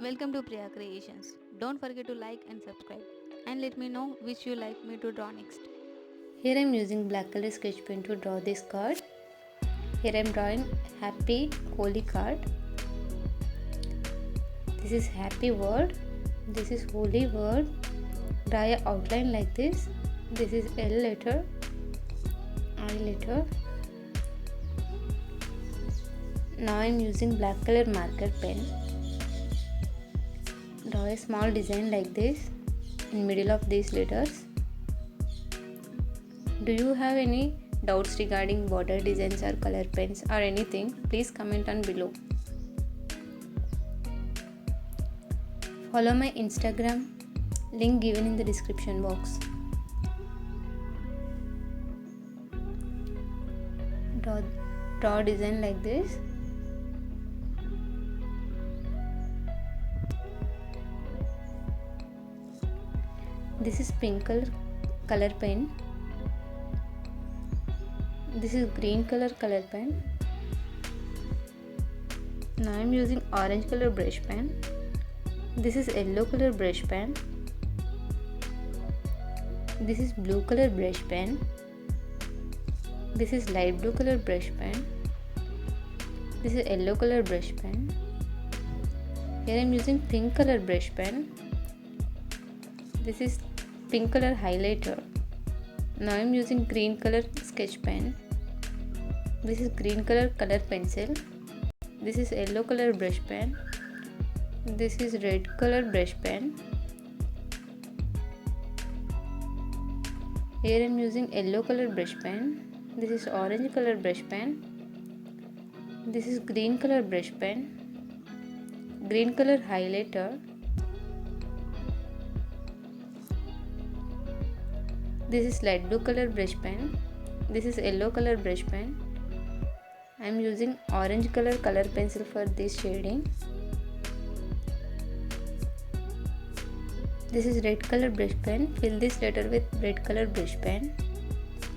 Welcome to Priya Creations. Don't forget to like and subscribe and let me know which you like me to draw next. Here I am using black color sketch pen to draw this card. Here I am drawing happy holy card. This is happy word. This is holy word. Draw a outline like this. This is L letter, I letter. Now I am using black color marker pen. Draw a small design like this in middle of these letters. Do you have any doubts regarding border designs or color pens or anything? Please comment on below. Follow my Instagram, link given in the description box. Draw a design like this. This is pink color pen. This is green color pen. Now I am using orange color brush pen. This is yellow color brush pen. This is blue color brush pen. This is light blue color brush pen. This is yellow color brush pen. Here I am using pink color brush pen. This is pink color highlighter. Now I am using green color sketch pen. This is green color pencil. This is yellow color brush pen. This is red color brush pen. Here I am using yellow color brush pen. This is orange color brush pen. This is green color brush pen. Green color highlighter. This is light blue color brush pen. This is yellow color brush pen. I am using orange color pencil for this shading. This is red color brush pen. Fill this letter with red color brush pen.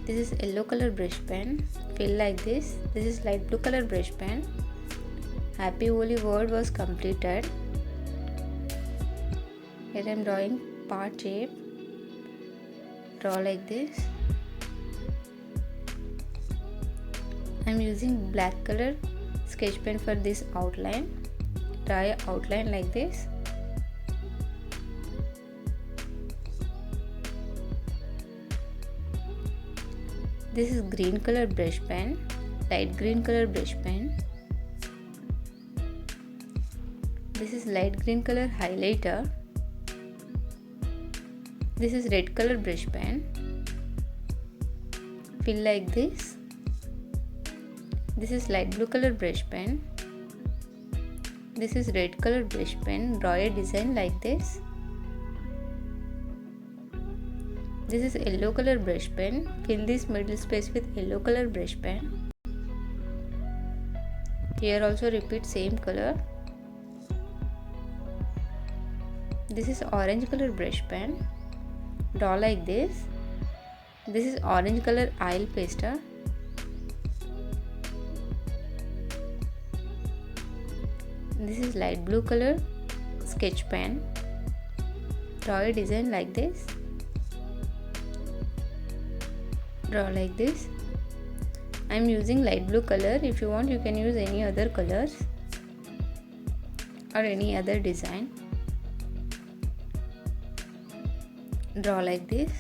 This is yellow color brush pen. Fill like this. This is light blue color brush pen. Happy holy word was completed. Here I am drawing part shape. Draw like this. I am using black color sketch pen for this outline. Draw an outline like this. This is green color brush pen, light green color brush pen. This is light green color highlighter. This is red color brush pen. Fill like this. This is light blue color brush pen. This is red color brush pen. Draw a design like this. This is yellow color brush pen. Fill this middle space with yellow color brush pen. Here also repeat same color. This is orange color brush pen. Draw like this. This is orange color oil pastel. This is light blue color sketch pen. Draw a design like this. Draw like this. I am using light blue color. If you want, you can use any other colors or any other design. Draw like this.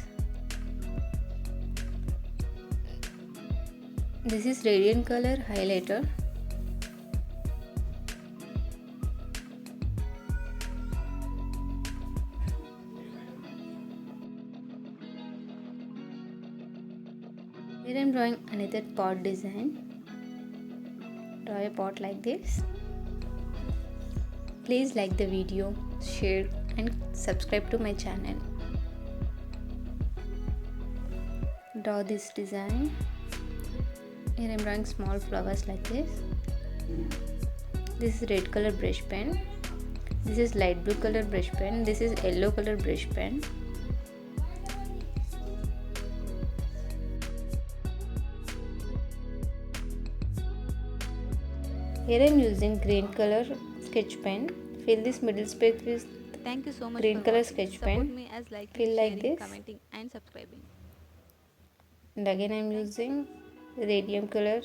This is radiant color highlighter. Here I am drawing another pot design. Draw a pot like this. Please like the video, share and subscribe to my channel. Draw this design. Here I am drawing small flowers like this. This is red color brush pen. This is light blue color brush pen. This is yellow color brush pen. Here I am using green color sketch pen. Fill this middle space with Thank you so much green for color watching. sketch Support pen. me as liking, Fill like sharing, this. commenting and subscribing. And again I am using radium color